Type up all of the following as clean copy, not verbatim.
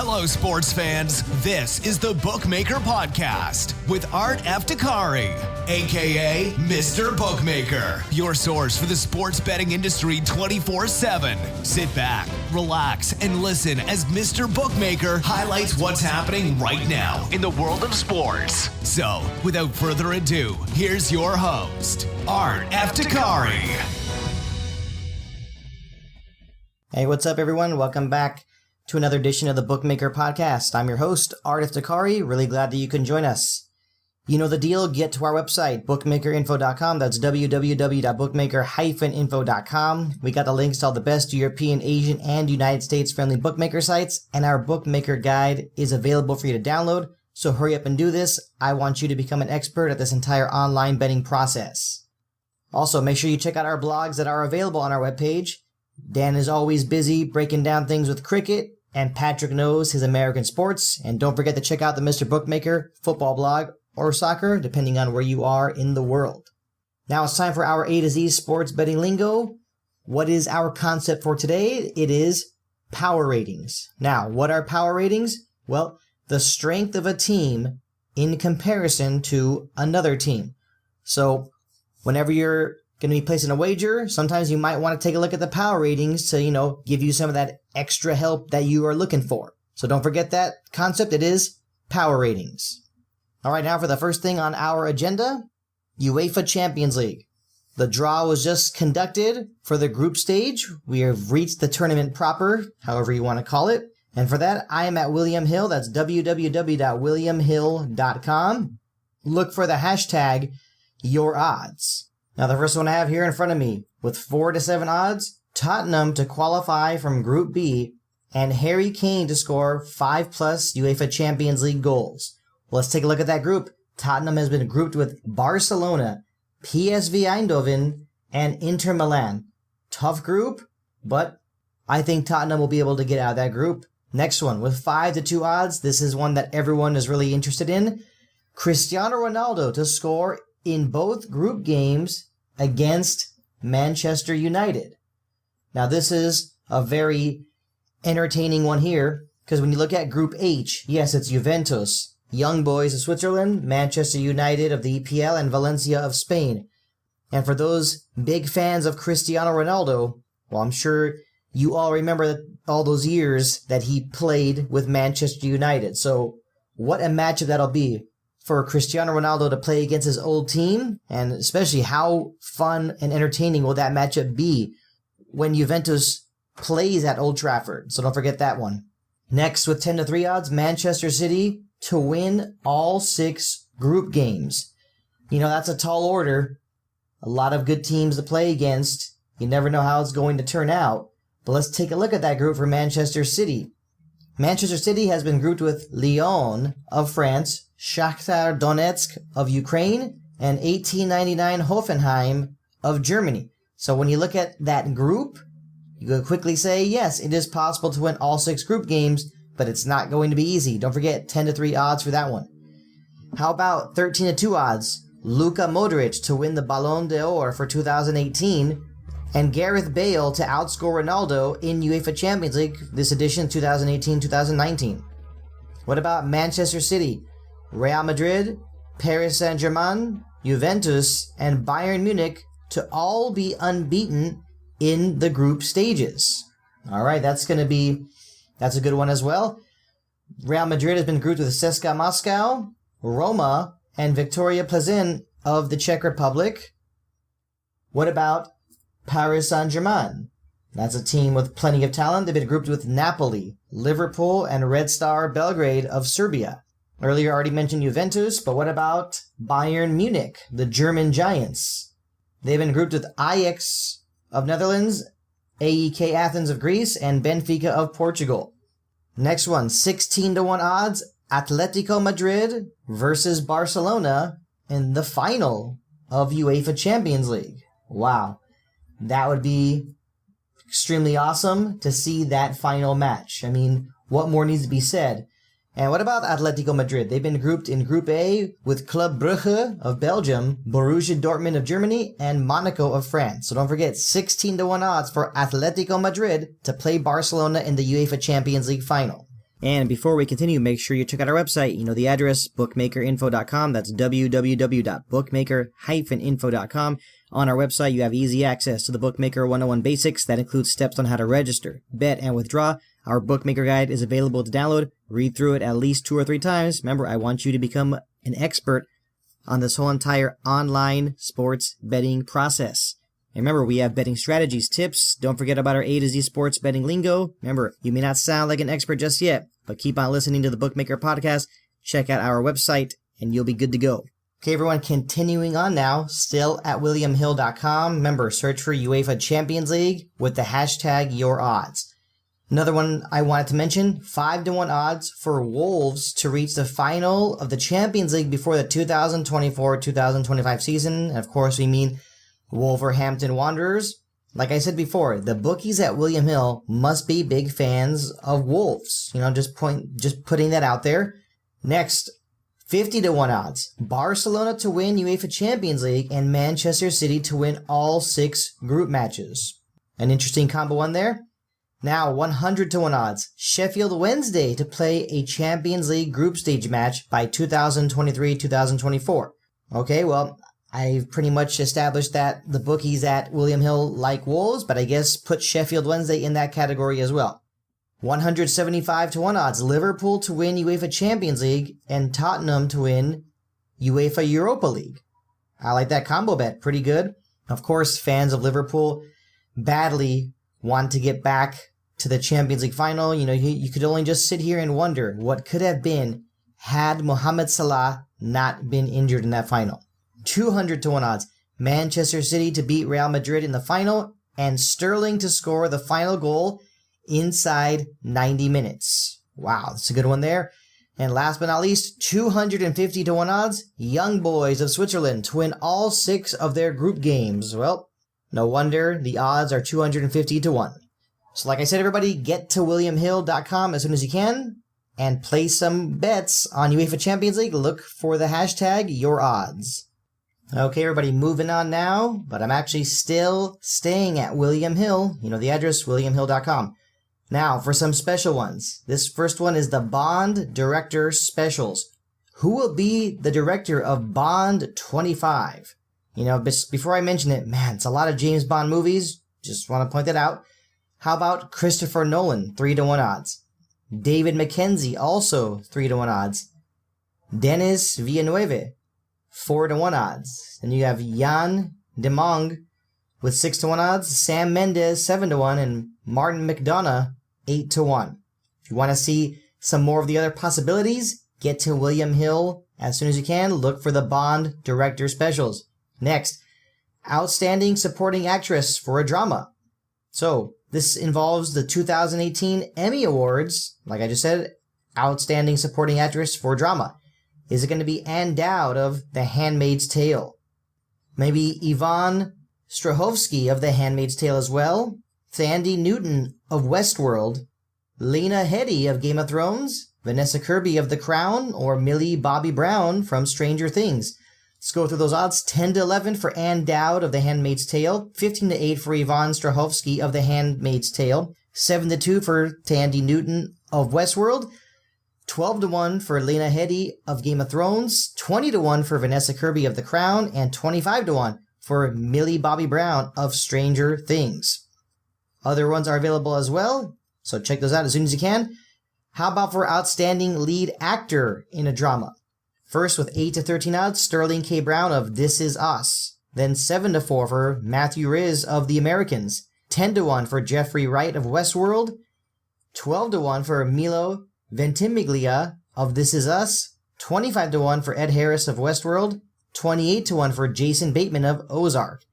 Hello, sports fans. This is the Bookmaker Podcast with Art Eftekhari, a.k.a. Mr. Bookmaker, your source for the sports betting industry 24/7. Sit back, relax, and listen as Mr. Bookmaker highlights what's happening right now in the world of sports. So, without further ado, here's your host, Art Eftekhari. Hey, what's up, everyone? Welcome back to another edition of the Bookmaker Podcast. I'm your host, Art Eftekhari. Really glad that you can join us. You know the deal. Get to our website, bookmakerinfo.com. That's www.bookmaker-info.com. We got the links to all the best European, Asian, and United States-friendly bookmaker sites, and our bookmaker guide is available for you to download. So hurry up and do this. I want you to become an expert at this entire online betting process. Also, make sure you check out our blogs that are available on our webpage. Dan is always busy breaking down things with cricket, and Patrick knows his American sports. And don't forget to check out the Mr. Bookmaker football blog or soccer, depending on where you are in the world. Now it's time for our A to Z sports betting lingo. What is our concept for today? It is power ratings. Now, what are power ratings? Well, the strength of a team in comparison to another team. So, whenever you're going to be placing a wager, sometimes you might want to take a look at the power ratings to, give you some of that extra help that you are looking for. So don't forget that concept. It is power ratings. All right, now for the first thing on our agenda, UEFA Champions League. The draw was just conducted for the group stage. We have reached the tournament proper, however you want to call it. And for that, I am at William Hill. That's www.williamhill.com. Look for the hashtag YourOdds. Now, the first one I have here in front of me, with 4 to 7 odds, Tottenham to qualify from Group B, and Harry Kane to score 5+ UEFA Champions League goals. Well, let's take a look at that group. Tottenham has been grouped with Barcelona, PSV Eindhoven, and Inter Milan. Tough group, but I think Tottenham will be able to get out of that group. Next one, with 5 to 2 odds, this is one that everyone is really interested in. Cristiano Ronaldo to score in both group games against Manchester United. Now, this is a very entertaining one here, because when you look at Group H, yes, it's Juventus, Young Boys of Switzerland, Manchester United of the EPL, and Valencia of Spain. And for those big fans of Cristiano Ronaldo, well, I'm sure you all remember all those years that he played with Manchester United. So what a matchup that'll be for Cristiano Ronaldo to play against his old team, and especially how fun and entertaining will that matchup be when Juventus plays at Old Trafford. So don't forget that one. Next, with 10 to 3 odds, Manchester City to win all 6 group games. That's a tall order. A lot of good teams to play against. You never know how it's going to turn out. But let's take a look at that group for Manchester City. Manchester City has been grouped with Lyon of France, Shakhtar Donetsk of Ukraine, and 1899 Hoffenheim of Germany. So when you look at that group, you can quickly say, yes, it is possible to win all 6 group games, but it's not going to be easy. Don't forget 10 to 3 odds for that one. How about 13 to 2 odds? Luka Modric to win the Ballon d'Or for 2018, and Gareth Bale to outscore Ronaldo in UEFA Champions League this edition 2018-2019. What about Manchester City, Real Madrid, Paris Saint-Germain, Juventus, and Bayern Munich to all be unbeaten in the group stages? All right, that's a good one as well. Real Madrid has been grouped with CSKA Moscow, Roma, and Viktoria Plzeň of the Czech Republic. What about Paris Saint-Germain? That's a team with plenty of talent. They've been grouped with Napoli, Liverpool, and Red Star Belgrade of Serbia. Earlier, I already mentioned Juventus, but what about Bayern Munich, the German Giants? They've been grouped with Ajax of Netherlands, a.k.a. Athens of Greece, and Benfica of Portugal. Next one, 16 to 1 odds, Atletico Madrid versus Barcelona in the final of UEFA Champions League. Wow. That would be extremely awesome to see that final match. I mean, what more needs to be said? And what about Atletico Madrid? They've been grouped in Group A with Club Brugge of Belgium, Borussia Dortmund of Germany, and Monaco of France. So don't forget, 16 to 1 odds for Atletico Madrid to play Barcelona in the UEFA Champions League final. And before we continue, make sure you check out our website. You know the address, bookmakerinfo.com. That's www.bookmaker-info.com. On our website, you have easy access to the Bookmaker 101 Basics. That includes steps on how to register, bet, and withdraw. Our Bookmaker Guide is available to download. Read through it at least 2 or 3 times. Remember, I want you to become an expert on this whole entire online sports betting process. And remember, we have betting strategies, tips. Don't forget about our A to Z sports betting lingo. Remember, you may not sound like an expert just yet, but keep on listening to the Bookmaker Podcast. Check out our website, and you'll be good to go. Okay, everyone, continuing on now, still at WilliamHill.com. Remember, search for UEFA Champions League with the hashtag YourOdds. Another one I wanted to mention, 5-1 odds for Wolves to reach the final of the Champions League before the 2024-2025 season. And of course, we mean Wolverhampton Wanderers. Like I said before, the bookies at William Hill must be big fans of Wolves. You know, just putting that out there. Next, 50-1 odds. Barcelona to win UEFA Champions League and Manchester City to win all 6 group matches. An interesting combo one there. Now, 100-1 odds. Sheffield Wednesday to play a Champions League group stage match by 2023-2024. Okay, well, I've pretty much established that the bookies at William Hill like Wolves, but I guess put Sheffield Wednesday in that category as well. 175-1 odds. Liverpool to win UEFA Champions League and Tottenham to win UEFA Europa League. I like that combo bet. Pretty good. Of course, fans of Liverpool badly want to get back to the Champions League final. You know, you could only just sit here and wonder what could have been had Mohamed Salah not been injured in that final. 200-1 odds. Manchester City to beat Real Madrid in the final and Sterling to score the final goal inside 90 minutes. Wow, that's a good one there. And last but not least, 250-1 odds. Young Boys of Switzerland to win all 6 of their group games. Well, no wonder the odds are 250-1. So like I said, everybody, get to WilliamHill.com as soon as you can and place some bets on UEFA Champions League. Look for the hashtag YourOdds. Okay, everybody, moving on now, but I'm actually still staying at William Hill. You know the address, WilliamHill.com. Now, for some special ones. This first one is the Bond Director Specials. Who will be the director of Bond 25? You know, before I mention it, man, it's a lot of James Bond movies. Just want to point that out. How about Christopher Nolan, 3-1 odds? David Mackenzie, also 3-1 odds. Denis Villeneuve, 4-1 odds. Then you have Jan de Mong with 6-1 odds. Sam Mendes, 7-1. And Martin McDonough, 8-1. If you want to see some more of the other possibilities, get to William Hill as soon as you can. Look for the Bond Director Specials. Next, Outstanding Supporting Actress for a Drama. So, this involves the 2018 Emmy Awards. Like I just said, Outstanding Supporting Actress for Drama. Is it going to be Anne Dowd of The Handmaid's Tale? Maybe Yvonne Strahovski of The Handmaid's Tale as well? Thandie Newton of Westworld? Lena Headey of Game of Thrones? Vanessa Kirby of The Crown? Or Millie Bobby Brown from Stranger Things? Let's go through those odds. 10-11 for Anne Dowd of The Handmaid's Tale. 15-8 for Yvonne Strahovski of The Handmaid's Tale. 7-2 for Thandie Newton of Westworld. 12-1 for Lena Headey of Game of Thrones. 20-1 for Vanessa Kirby of The Crown. And 25-1 for Millie Bobby Brown of Stranger Things. Other ones are available as well, so check those out as soon as you can. How about for Outstanding Lead Actor in a Drama? First, with 8-13 odds, Sterling K. Brown of This Is Us. Then 7-4 for Matthew Rhys of The Americans. 10-1 for Jeffrey Wright of Westworld. 12-1 for Milo Ventimiglia of This Is Us. 25-1 for Ed Harris of Westworld. 28-1 for Jason Bateman of Ozark.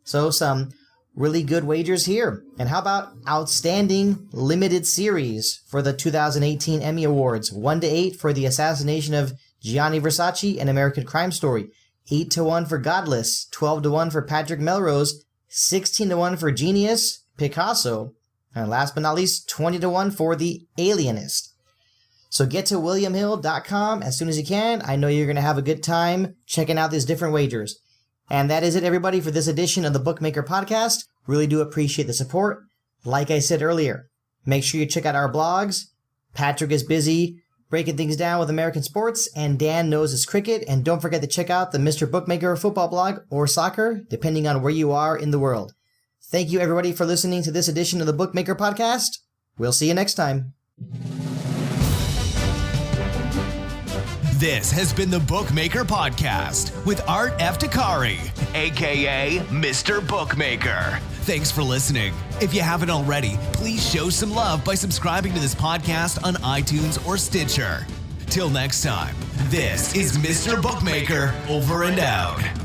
So some really good wagers here. And how about Outstanding Limited Series for the 2018 Emmy Awards? 1-8 for The Assassination of Gianni Versace, An American Crime Story. 8-1 for Godless. 12-1 for Patrick Melrose. 16-1 for Genius, Picasso. And last but not least, 20-1 for The Alienist. So get to WilliamHill.com as soon as you can. I know you're going to have a good time checking out these different wagers. And that is it, everybody, for this edition of the Bookmaker Podcast. Really do appreciate the support. Like I said earlier, make sure you check out our blogs, Patrick is busy breaking things down with American sports, and Dan knows his cricket. And don't forget to check out the Mr. Bookmaker football blog or soccer, depending on where you are in the world. Thank you, everybody, for listening to this edition of the Bookmaker Podcast. We'll see you next time. This has been the Bookmaker Podcast with Art Eftekhari, a.k.a. Mr. Bookmaker. Thanks for listening. If you haven't already, please show some love by subscribing to this podcast on iTunes or Stitcher. Till next time, this is Mr. Bookmaker over and out.